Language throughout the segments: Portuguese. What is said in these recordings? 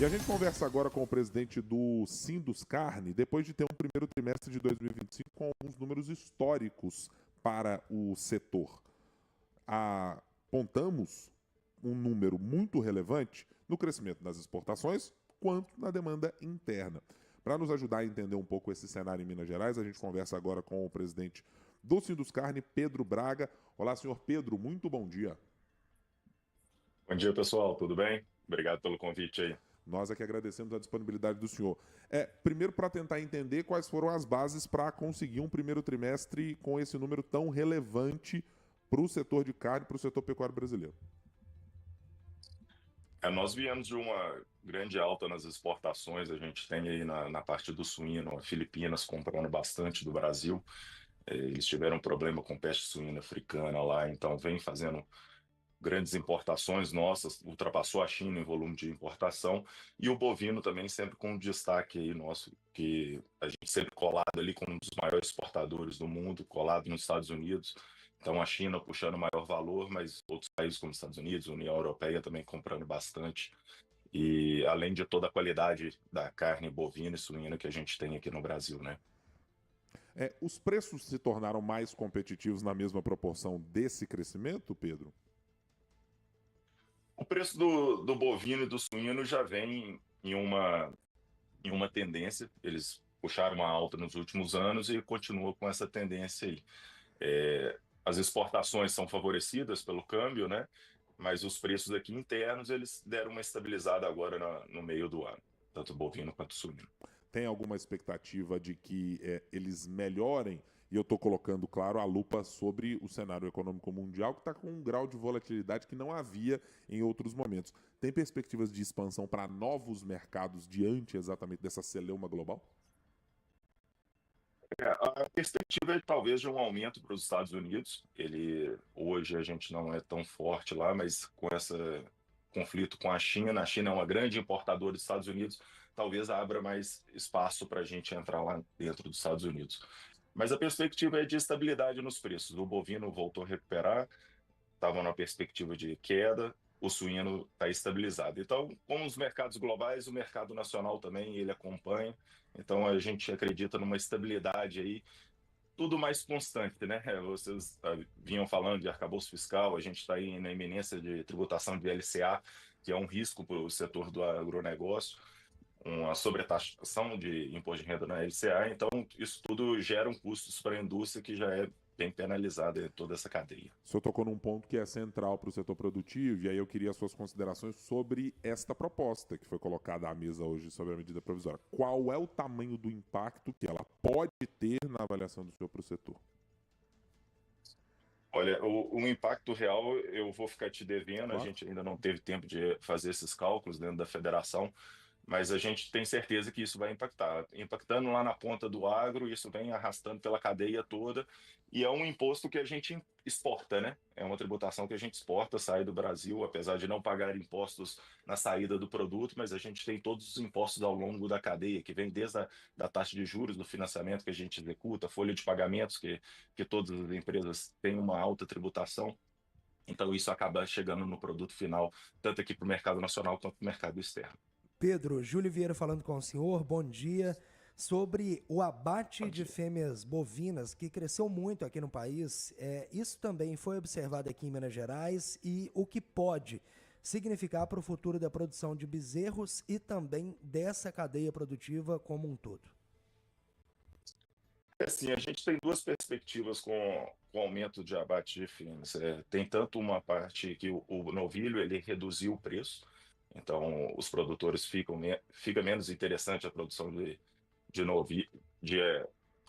E a gente conversa agora com o presidente do Sinduscarne, depois de ter um primeiro trimestre de 2025 com alguns números históricos para o setor. Apontamos um número muito relevante no crescimento das exportações, quanto na demanda interna. Para nos ajudar a entender um pouco esse cenário em Minas Gerais, a gente conversa agora com o presidente do Sinduscarne, Pedro Braga. Olá, senhor Pedro, muito bom dia. Bom dia, pessoal, tudo bem? Obrigado pelo convite aí. Nós é que agradecemos a disponibilidade do senhor. Primeiro, para tentar entender quais foram as bases para conseguir um primeiro trimestre com esse número tão relevante para o setor de carne, para o setor pecuário brasileiro. Nós viemos de uma grande alta nas exportações, a gente tem aí na parte do suíno, a Filipinas comprando bastante do Brasil. Eles tiveram um problema com peste suína africana lá, então vem fazendo grandes importações nossas, ultrapassou a China em volume de importação, e o bovino também sempre com um destaque aí nosso, que a gente sempre colado ali com um dos maiores exportadores do mundo, colado nos Estados Unidos. Então a China puxando maior valor, mas outros países como Estados Unidos, União Europeia também comprando bastante. E além de toda a qualidade da carne bovina e suína que a gente tem aqui no Brasil, né? Os preços se tornaram mais competitivos na mesma proporção desse crescimento, Pedro? O preço do bovino e do suíno já vem em uma tendência. Eles puxaram uma alta nos últimos anos e continua com essa tendência aí. As exportações são favorecidas pelo câmbio, né? Mas os preços aqui internos, eles deram uma estabilizada agora no meio do ano, tanto bovino quanto suíno. Tem alguma expectativa de que eles melhorem? E eu estou colocando, claro, a lupa sobre o cenário econômico mundial, que está com um grau de volatilidade que não havia em outros momentos. Tem perspectivas de expansão para novos mercados diante exatamente dessa celeuma global? A perspectiva é talvez de um aumento para os Estados Unidos. Hoje a gente não é tão forte lá, mas com esse conflito com a China é uma grande importadora dos Estados Unidos, talvez abra mais espaço para a gente entrar lá dentro dos Estados Unidos. Mas a perspectiva é de estabilidade nos preços. O bovino voltou a recuperar, estava na perspectiva de queda, o suíno está estabilizado. Então, com os mercados globais, o mercado nacional também ele acompanha. Então, a gente acredita numa estabilidade aí, tudo mais constante, né? Vocês vinham falando de arcabouço fiscal, a gente está aí na iminência de tributação de LCA, que é um risco para o setor do agronegócio, uma sobretaxação de imposto de renda na LCA. Então, isso tudo gera custos para a indústria que já é bem penalizada em toda essa cadeia. O senhor tocou num ponto que é central para o setor produtivo, e aí eu queria as suas considerações sobre esta proposta que foi colocada à mesa hoje sobre a medida provisória. Qual é o tamanho do impacto que ela pode ter na avaliação do senhor para o setor? Olha, o impacto real eu vou ficar te devendo, a Claro. gente ainda não teve tempo de fazer esses cálculos dentro da federação, mas a gente tem certeza que isso vai impactar. Impactando lá na ponta do agro, isso vem arrastando pela cadeia toda, e é um imposto que a gente exporta, né? É uma tributação que a gente exporta, sai do Brasil, apesar de não pagar impostos na saída do produto, mas a gente tem todos os impostos ao longo da cadeia, que vem desde da taxa de juros do financiamento que a gente executa, folha de pagamentos, que todas as empresas têm uma alta tributação. Então, isso acaba chegando no produto final, tanto aqui para o mercado nacional quanto para o mercado externo. Pedro, Júlio Vieira falando com o senhor, bom dia. Sobre o abate de fêmeas bovinas, que cresceu muito aqui no país, isso também foi observado aqui em Minas Gerais e o que pode significar para o futuro da produção de bezerros e também dessa cadeia produtiva como um todo? Assim, a gente tem duas perspectivas com o aumento de abate de fêmeas. Tem tanto uma parte que o novilho ele reduziu o preço, então os produtores fica menos interessante a produção de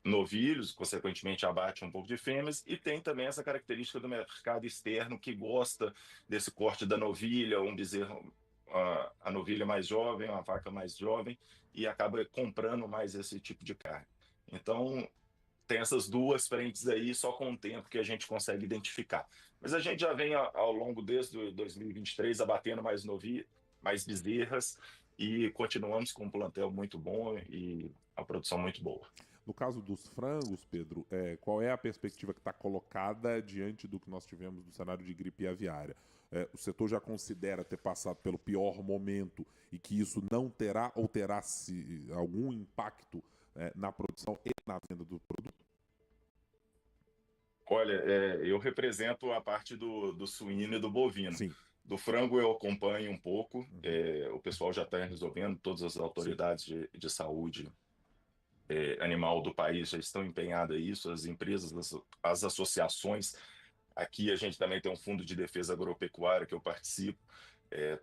novilhos, consequentemente abate um pouco de fêmeas, e tem também essa característica do mercado externo que gosta desse corte da novilha, um bezerro, a novilha mais jovem, uma vaca mais jovem, e acaba comprando mais esse tipo de carne. Então, tem essas duas frentes aí, só com o tempo que a gente consegue identificar. Mas a gente já vem ao longo desde 2023 abatendo mais bezerras e continuamos com um plantel muito bom e a produção muito boa. No caso dos frangos, Pedro, qual é a perspectiva que está colocada diante do que nós tivemos do cenário de gripe aviária? o setor já considera ter passado pelo pior momento e que isso não terá ou terá algum impacto na produção e na venda do produto? Olha, eu represento a parte do suíno e do bovino. Sim. Do frango eu acompanho um pouco, o pessoal já está resolvendo, todas as autoridades de saúde animal do país já estão empenhadas nisso, as empresas, as associações. Aqui a gente também tem um fundo de defesa agropecuária que eu participo.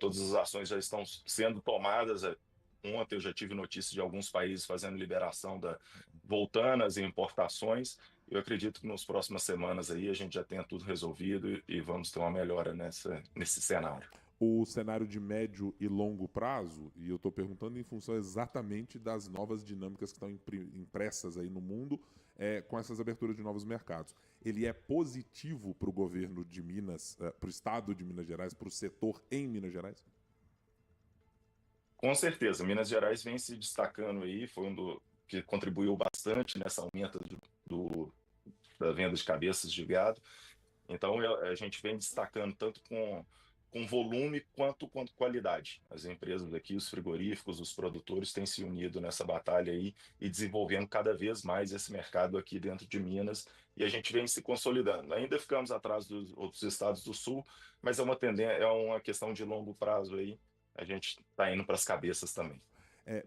Todas as ações já estão sendo tomadas. Ontem eu já tive notícia de alguns países fazendo liberação voltando às importações. Eu acredito que nas próximas semanas aí a gente já tenha tudo resolvido e vamos ter uma melhora nesse cenário. O cenário de médio e longo prazo, e eu estou perguntando em função exatamente das novas dinâmicas que estão impressas aí no mundo, com essas aberturas de novos mercados. Ele é positivo para o governo de Minas, para o estado de Minas Gerais, para o setor em Minas Gerais? Com certeza, Minas Gerais vem se destacando aí, foi que contribuiu bastante nessa aumento da venda de cabeças de gado. Então a gente vem destacando tanto com volume quanto qualidade. As empresas aqui, os frigoríficos, os produtores têm se unido nessa batalha aí e desenvolvendo cada vez mais esse mercado aqui dentro de Minas, e a gente vem se consolidando. Ainda ficamos atrás dos outros estados do Sul, mas é uma questão de longo prazo aí. A gente está indo para as cabeças também.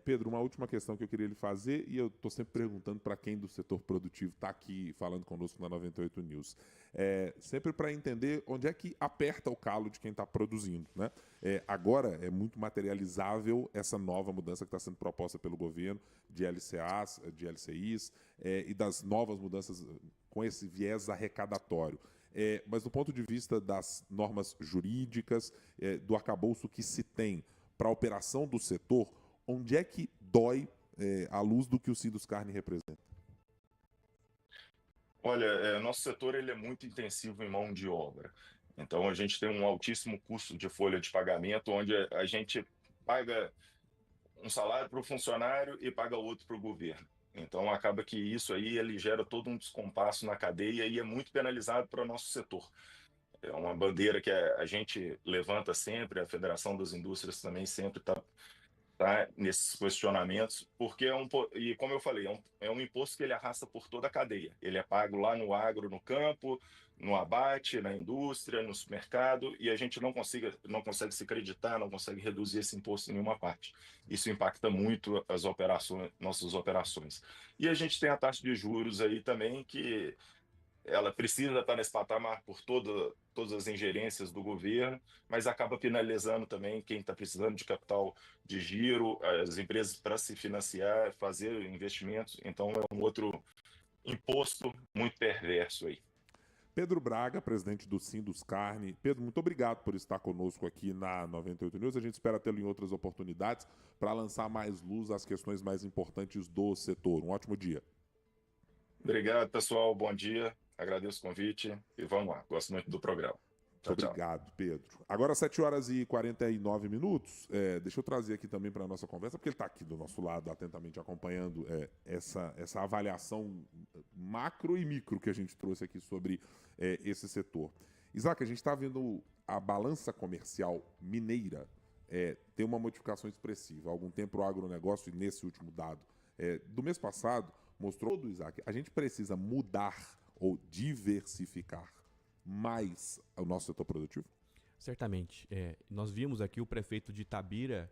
Pedro, uma última questão que eu queria lhe fazer, e eu estou sempre perguntando para quem do setor produtivo está aqui falando conosco na 98 News. Sempre para entender onde é que aperta o calo de quem está produzindo, né? Agora é muito materializável essa nova mudança que está sendo proposta pelo governo de LCAs, de LCIs e das novas mudanças com esse viés arrecadatório. Mas do ponto de vista das normas jurídicas, do arcabouço que se tem para a operação do setor, onde é que dói à luz do que o Sinduscarne representa? Olha, nosso setor ele é muito intensivo em mão de obra. Então, a gente tem um altíssimo custo de folha de pagamento, onde a gente paga um salário para o funcionário e paga outro para o governo. Então, acaba que isso aí ele gera todo um descompasso na cadeia e é muito penalizado para o nosso setor. É uma bandeira que a gente levanta sempre, a Federação das Indústrias também sempre está nesses questionamentos, porque e como eu falei, é um imposto que ele arrasta por toda a cadeia. Ele é pago lá no agro, no campo, no abate, na indústria, no supermercado, e a gente não consegue se creditar, não consegue reduzir esse imposto em nenhuma parte. Isso impacta muito nossas operações. E a gente tem a taxa de juros aí também, que ela precisa estar nesse patamar por todas as ingerências do governo, mas acaba penalizando também quem está precisando de capital de giro, as empresas para se financiar, fazer investimentos. Então é um outro imposto muito perverso aí. Pedro Braga, presidente do Sinduscarne. Pedro, muito obrigado por estar conosco aqui na 98 News. A gente espera tê-lo em outras oportunidades para lançar mais luz às questões mais importantes do setor. Um ótimo dia. Obrigado, pessoal. Bom dia. Agradeço o convite e vamos lá. Gosto muito do programa. Tchau, obrigado, tchau. Pedro. Agora, 7h49. Deixa eu trazer aqui também para a nossa conversa, porque ele está aqui do nosso lado, atentamente acompanhando essa avaliação macro e micro que a gente trouxe aqui sobre esse setor. Isaac, a gente está vendo a balança comercial mineira ter uma modificação expressiva. Há algum tempo o agronegócio, nesse último dado do mês passado, mostrou do Isaac, a gente precisa mudar ou diversificar mais o nosso setor produtivo? Certamente. Nós vimos aqui o prefeito de Itabira,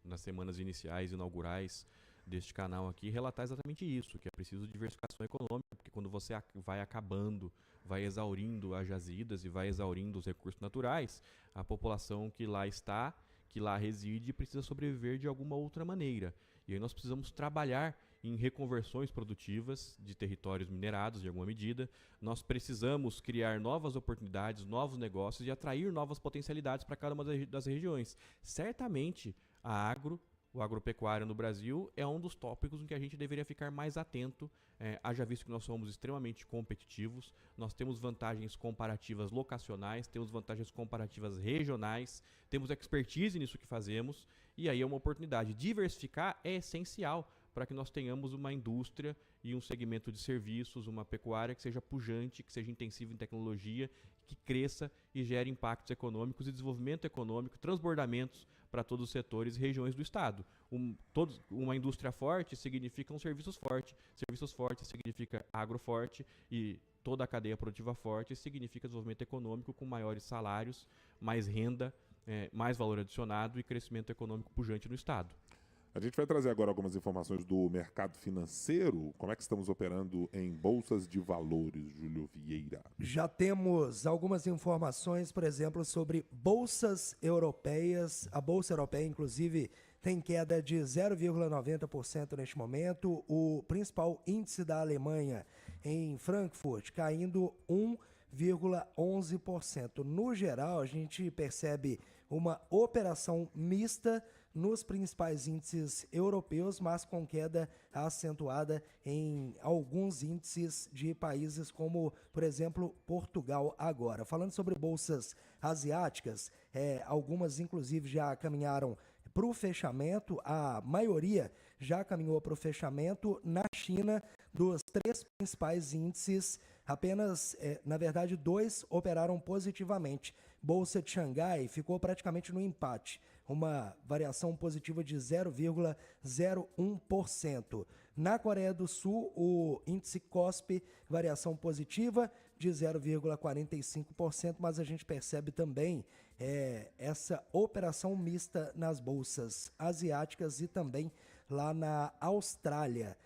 nas semanas iniciais, inaugurais deste canal aqui, relatar exatamente isso, que é preciso diversificação econômica, porque quando você vai acabando, vai exaurindo as jazidas e vai exaurindo os recursos naturais, a população que lá está, que lá reside, precisa sobreviver de alguma outra maneira. E aí nós precisamos trabalhar em reconversões produtivas de territórios minerados, de alguma medida. Nós precisamos criar novas oportunidades, novos negócios e atrair novas potencialidades para cada uma das regiões. Certamente, o agropecuário no Brasil é um dos tópicos em que a gente deveria ficar mais atento, haja visto que nós somos extremamente competitivos, nós temos vantagens comparativas locacionais, temos vantagens comparativas regionais, temos expertise nisso que fazemos, e aí é uma oportunidade. Diversificar é essencial para que nós tenhamos uma indústria e um segmento de serviços, uma pecuária que seja pujante, que seja intensiva em tecnologia, que cresça e gere impactos econômicos e desenvolvimento econômico, transbordamentos para todos os setores e regiões do Estado. Uma indústria forte significa serviços fortes significa agro forte, e toda a cadeia produtiva forte significa desenvolvimento econômico com maiores salários, mais renda, mais valor adicionado e crescimento econômico pujante no Estado. A gente vai trazer agora algumas informações do mercado financeiro. Como é que estamos operando em bolsas de valores, Júlio Vieira? Já temos algumas informações, por exemplo, sobre bolsas europeias. A bolsa europeia, inclusive, tem queda de 0,90% neste momento. O principal índice da Alemanha, em Frankfurt, caindo 1,11%. No geral, a gente percebe uma operação mista nos principais índices europeus, mas com queda acentuada em alguns índices de países como, por exemplo, Portugal agora. Falando sobre bolsas asiáticas, algumas inclusive já caminharam para o fechamento, a maioria já caminhou para o fechamento. Na China, dos 3 principais índices, apenas, na verdade, 2 operaram positivamente. Bolsa de Xangai ficou praticamente no empate, uma variação positiva de 0,01%. Na Coreia do Sul, o índice KOSPI, variação positiva de 0,45%, mas a gente percebe também essa operação mista nas bolsas asiáticas e também lá na Austrália.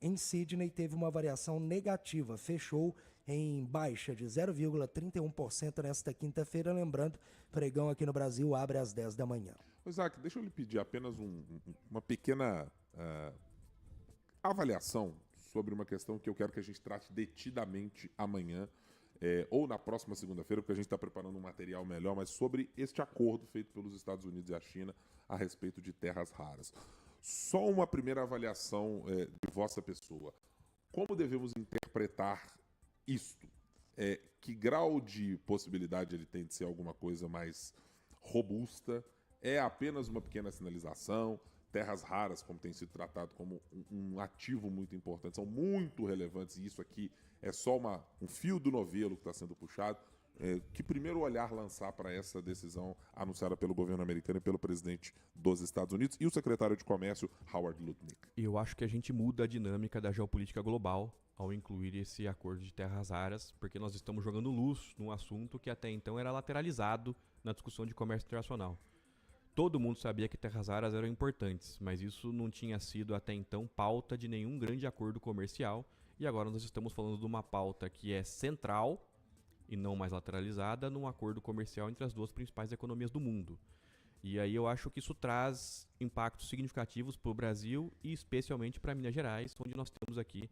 Em Sydney teve uma variação negativa, fechou em baixa de 0,31% nesta quinta-feira. Lembrando, pregão aqui no Brasil abre às 10 da manhã. Isaac, deixa eu lhe pedir apenas uma pequena avaliação sobre uma questão que eu quero que a gente trate detidamente amanhã, ou na próxima segunda-feira, porque a gente está preparando um material melhor, mas sobre este acordo feito pelos Estados Unidos e a China a respeito de terras raras. Só uma primeira avaliação de vossa pessoa. Como devemos interpretar isto? Que grau de possibilidade ele tem de ser alguma coisa mais robusta? É apenas uma pequena sinalização? Terras raras, como tem sido tratado como um ativo muito importante, são muito relevantes, e isso aqui é só um fio do novelo que está sendo puxado. Que primeiro olhar lançar para essa decisão anunciada pelo governo americano e pelo presidente dos Estados Unidos e o secretário de Comércio, Howard Lutnick? Eu acho que a gente muda a dinâmica da geopolítica global ao incluir esse acordo de terras raras, porque nós estamos jogando luz num assunto que até então era lateralizado na discussão de comércio internacional. Todo mundo sabia que terras raras eram importantes, mas isso não tinha sido até então pauta de nenhum grande acordo comercial, e agora nós estamos falando de uma pauta que é central e não mais lateralizada num acordo comercial entre as 2 principais economias do mundo. E aí eu acho que isso traz impactos significativos para o Brasil e especialmente para Minas Gerais, onde nós temos aqui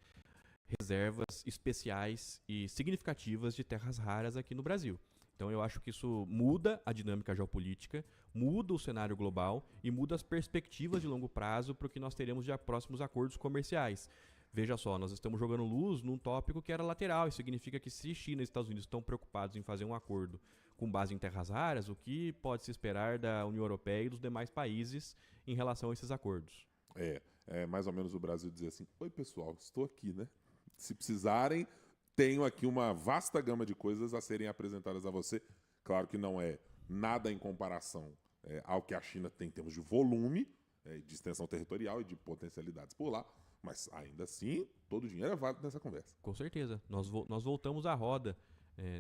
reservas especiais e significativas de terras raras aqui no Brasil. Então eu acho que isso muda a dinâmica geopolítica, muda o cenário global e muda as perspectivas de longo prazo para o que nós teremos de próximos acordos comerciais. Veja só, nós estamos jogando luz num tópico que era lateral. Isso significa que se China e Estados Unidos estão preocupados em fazer um acordo com base em terras raras, o que pode se esperar da União Europeia e dos demais países em relação a esses acordos? Mais ou menos o Brasil dizer assim: oi pessoal, estou aqui, né? Se precisarem, tenho aqui uma vasta gama de coisas a serem apresentadas a você. Claro que não é nada em comparação ao que a China tem em termos de volume, de extensão territorial e de potencialidades por lá, mas ainda assim, todo o dinheiro é válido nessa conversa. Com certeza. Nós voltamos à roda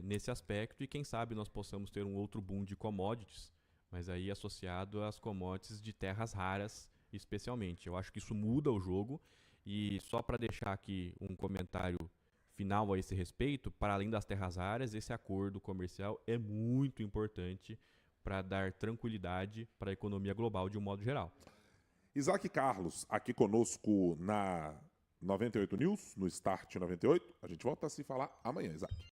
nesse aspecto e quem sabe nós possamos ter um outro boom de commodities, mas aí associado às commodities de terras raras especialmente. Eu acho que isso muda o jogo e só para deixar aqui um comentário final a esse respeito, para além das terras raras, esse acordo comercial é muito importante para dar tranquilidade para a economia global de um modo geral. Isaac Carlos, aqui conosco na 98 News, no Start 98. A gente volta a se falar amanhã, Isaac.